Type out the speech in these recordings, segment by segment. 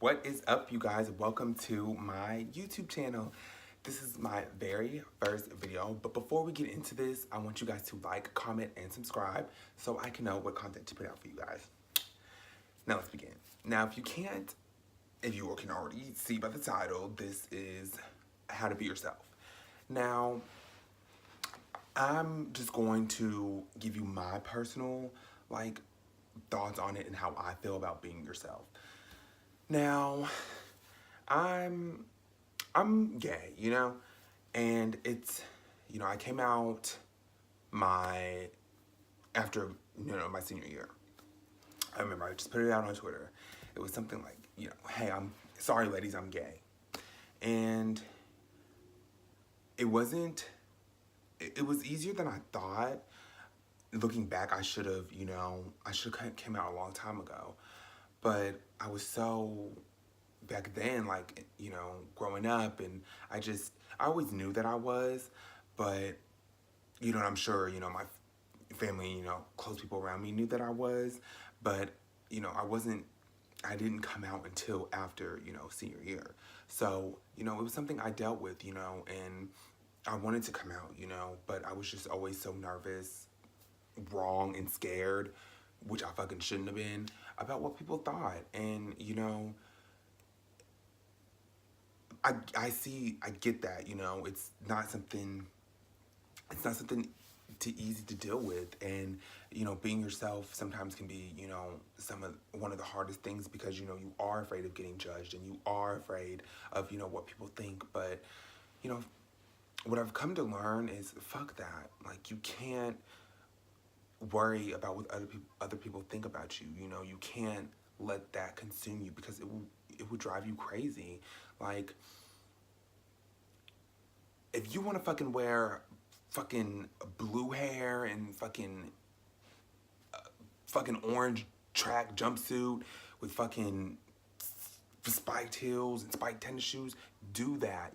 What is up, you guys? Welcome to my YouTube channel. This is my very first video, but before we get into this, I want you guys to like, comment, and subscribe so I can know what content to put out for you guys. Now let's begin. Now, if you can already see by the title, this is how to be yourself. Now, I'm just going to give you my personal, thoughts on it and how I feel about being yourself. Now, I'm gay, and I came out after, my senior year. I remember I just put it out on Twitter. It was something like, hey, I'm sorry, ladies, I'm gay. And it was easier than I thought. Looking back, I should have came out a long time ago. But I was so, back then, growing up, and I always knew that I was, but, and I'm sure, my family, close people around me knew that I was, but, I didn't come out until after, senior year. So, it was something I dealt with, and I wanted to come out, but I was just always so nervous, wrong, and scared, which I fucking shouldn't have been, about what people thought. And, I get that, it's not something too easy to deal with. And, being yourself sometimes can be, one of the hardest things, because, you are afraid of getting judged, and you are afraid of, what people think. But, what I've come to learn is, fuck that. Like, you can't worry about what other people think about you. You can't let that consume you, because it would drive you crazy. Like, if you want to fucking wear fucking blue hair and fucking orange track jumpsuit with fucking spiked heels and spiked tennis shoes, do that.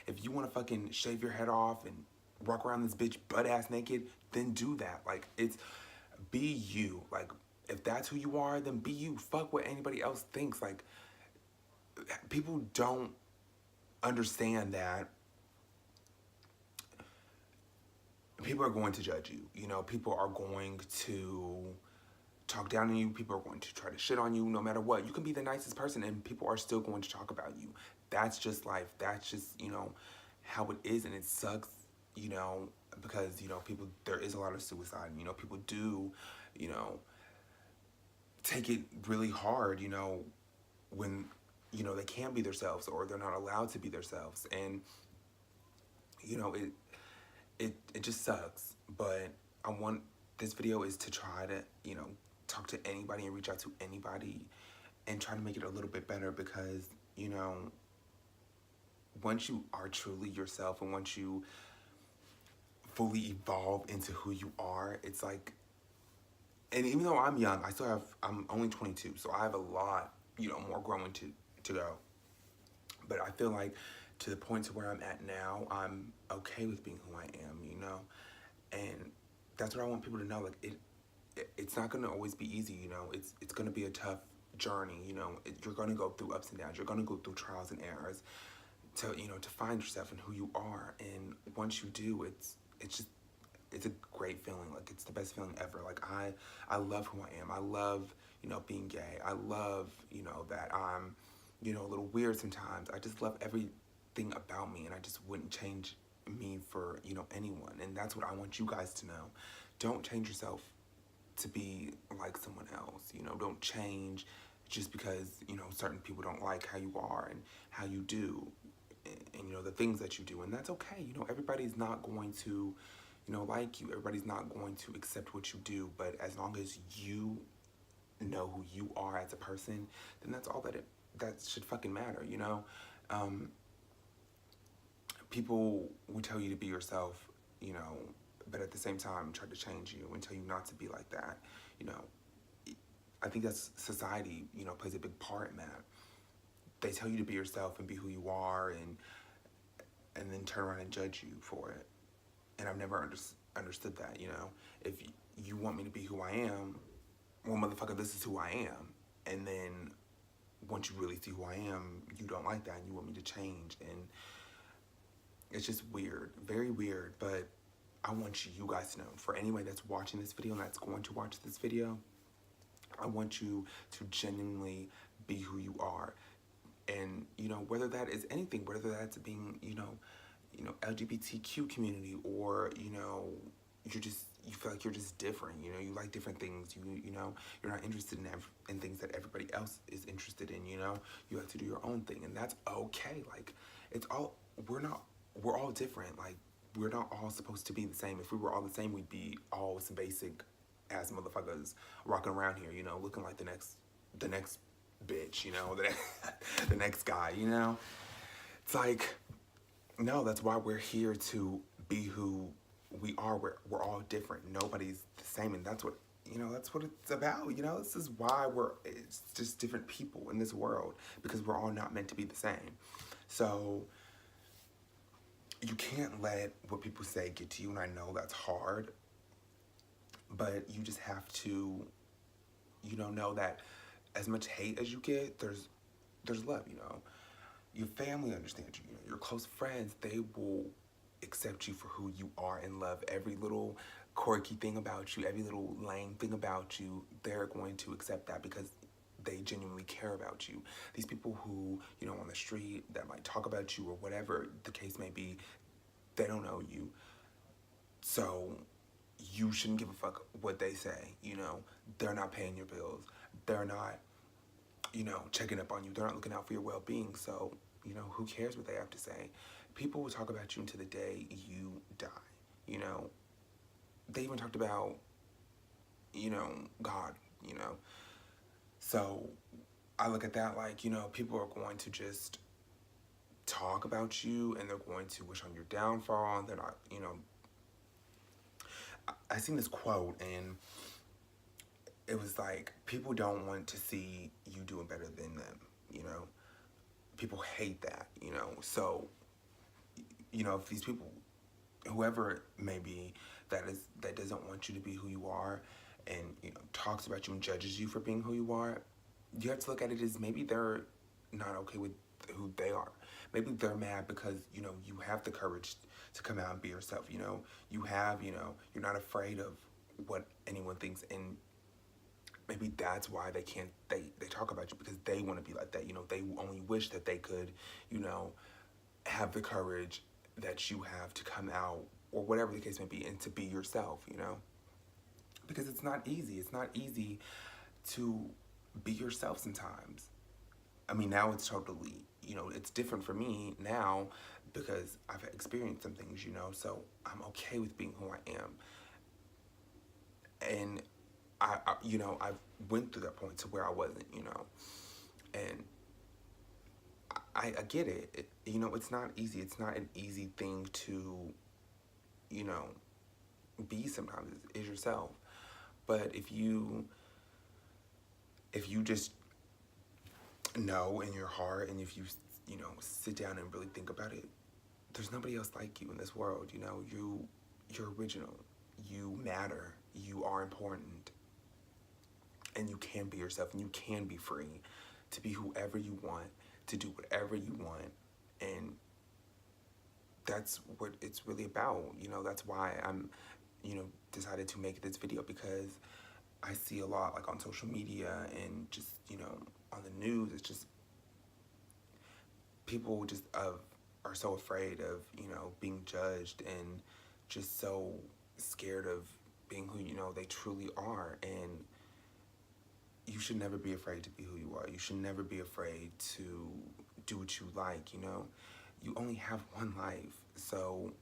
If you want to fucking shave your head off and walk around this bitch butt ass naked, then do that. Like, be you. Like, if that's who you are, then be you. Fuck what anybody else thinks. Like, people don't understand that people are going to judge you. People are going to talk down on you. People are going to try to shit on you no matter what. You can be the nicest person and people are still going to talk about you. That's just life. That's just, how it is. And it sucks, because, people, there is a lot of suicide. People do, take it really hard, when, they can't be themselves, or they're not allowed to be themselves. And, it just sucks. But this video is to try to, talk to anybody and reach out to anybody and try to make it a little bit better, because, once you are truly yourself, and once you fully evolve into who you are, it's like, and even though I'm young, I'm only 22, so I have a lot, more growing to go. But I feel like, to the point to where I'm at now, I'm okay with being who I am, and that's what I want people to know. Like, it's not gonna always be easy, it's gonna be a tough journey, you're gonna go through ups and downs, you're gonna go through trials and errors to, to find yourself and who you are. And once you do, it's a great feeling. Like, it's the best feeling ever. Like, I love who I am. I love, being gay. I love, that I'm, a little weird sometimes. I just love everything about me, and I just wouldn't change me for, anyone. And that's what I want you guys to know. Don't change yourself to be like someone else. Don't change just because, certain people don't like how you are and how you do, and the things that you do. And that's okay. Everybody's not going to, like you. Everybody's not going to accept what you do. But as long as you know who you are as a person, then that's all that should fucking matter. People will tell you to be yourself, but at the same time try to change you and tell you not to be like that. I think that's society, plays a big part in that. They tell you to be yourself and be who you are, and then turn around and judge you for it. And I've never understood that. If you want me to be who I am, well, motherfucker, this is who I am. And then once you really see who I am, you don't like that and you want me to change. And it's just weird, very weird. But I want you guys to know, for anyone that's watching this video and that's going to watch this video, I want you to genuinely be who you are. And, you know, whether that is anything, whether that's being, LGBTQ community, or, you feel like you're just different, you like different things, you're not interested in things that everybody else is interested in, you have to do your own thing, and that's okay. Like, we're all different. Like, we're not all supposed to be the same. If we were all the same, we'd be all some basic ass motherfuckers rocking around here, looking like the next bitch, the next guy, It's like, no, that's why we're here, to be who we are. We're all different. Nobody's the same, and that's what it's about. This is why it's just different people in this world, because we're all not meant to be the same. So you can't let what people say get to you, and I know that's hard, but you just have to, know that as much hate as you get, there's love, Your family understands you, your close friends, they will accept you for who you are and love every little quirky thing about you, every little lame thing about you. They're going to accept that because they genuinely care about you. These people who, on the street that might talk about you or whatever the case may be, they don't know you. So you shouldn't give a fuck what they say, They're not paying your bills. They're not, checking up on you. They're not looking out for your well-being. So, who cares what they have to say? People will talk about you until the day you die, They even talked about, God, So I look at that like, people are going to just talk about you, and they're going to wish on your downfall, and they're not, I seen this quote, and it was like, people don't want to see you doing better than them, People hate that, So, if these people, whoever it may be, that doesn't want you to be who you are, and, talks about you and judges you for being who you are, you have to look at it as maybe they're not okay with who they are. Maybe they're mad because, you have the courage to come out and be yourself, You have, you're not afraid of what anyone thinks, and maybe that's why they talk about you, because they want to be like that, They only wish that they could, have the courage that you have to come out, or whatever the case may be, and to be yourself, Because it's not easy. It's not easy to be yourself sometimes. I mean, now it's totally, it's different for me now because I've experienced some things, so I'm okay with being who I am. And I've went through that point to where I wasn't, and I get it. It's not easy. It's not an easy thing to, be sometimes, is yourself. But if you just know in your heart, and if you, sit down and really think about it, there's nobody else like you in this world, you're original. You matter. You are important. And you can be yourself, and you can be free to be whoever you want, to do whatever you want. And that's what it's really about. That's why I'm, decided to make this video, because I see a lot, like, on social media and just, on the news. It's just, people just are so afraid of, being judged, and just so scared of being who, they truly are. And you should never be afraid to be who you are. You should never be afraid to do what you like, You only have one life, so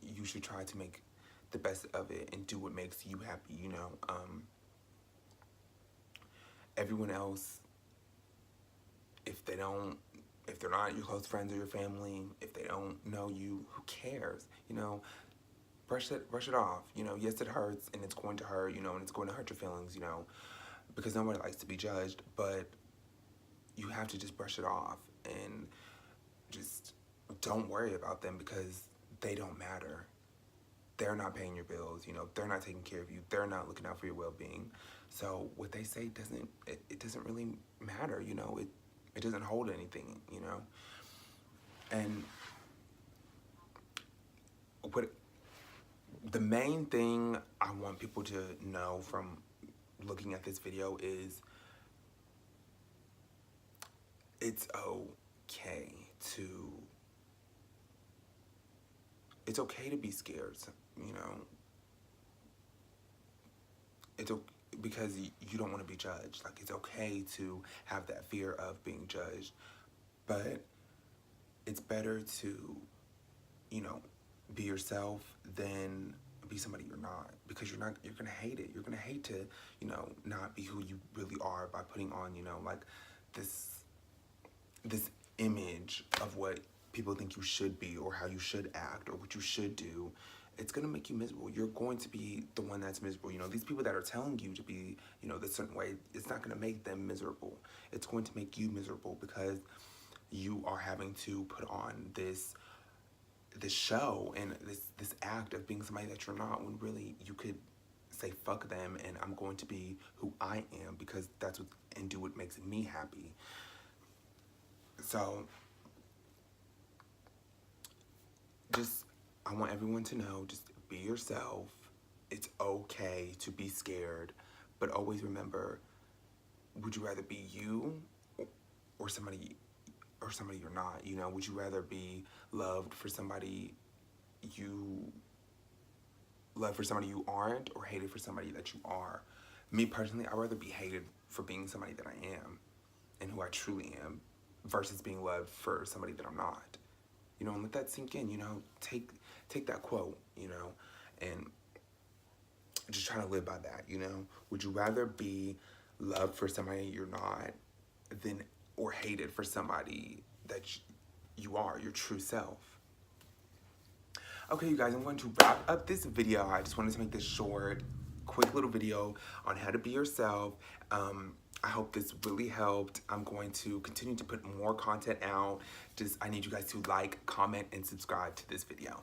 you should try to make the best of it and do what makes you happy, Everyone else, if they're not your close friends or your family, if they don't know you, who cares, Brush it off, Yes, it hurts, and it's going to hurt, and it's going to hurt your feelings, because nobody likes to be judged, but you have to just brush it off and just don't worry about them, because they don't matter. They're not paying your bills, they're not taking care of you, they're not looking out for your well-being. So what they say doesn't really matter, It doesn't hold anything, you know? And what the main thing I want people to know from looking at this video is it's okay to be scared, you know. It's okay because you don't want to be judged. Like, it's okay to have that fear of being judged, but it's better to, you know, be yourself than be somebody you're not, because you're gonna hate it. You're gonna hate to, you know, not be who you really are by putting on, you know, like this image of what people think you should be or how you should act or what you should do. It's gonna make you miserable. You're going to be the one that's miserable. You know, these people that are telling you to be, you know, this certain way, it's not gonna make them miserable. It's going to make you miserable because you are having to put on this show and this act of being somebody that you're not, when really you could say fuck them and I'm going to be who I am, because that's what, and do what makes me happy. So just, I want everyone to know, just be yourself. It's okay to be scared, but always remember, would you rather be you or somebody you're not? You know, would you rather be loved for somebody you aren't, or hated for somebody that you are? Me personally, I'd rather be hated for being somebody that I am and who I truly am versus being loved for somebody that I'm not. You know, and let that sink in, you know, take that quote, you know, and just try to live by that, you know. Would you rather be loved for somebody you're not than, or hated for somebody that you are, your true self? Okay, you guys, I'm going to wrap up this video. I just wanted to make this short, quick little video on how to be yourself. I hope this really helped. I'm going to continue to put more content out. I need you guys to like, comment, and subscribe to this video.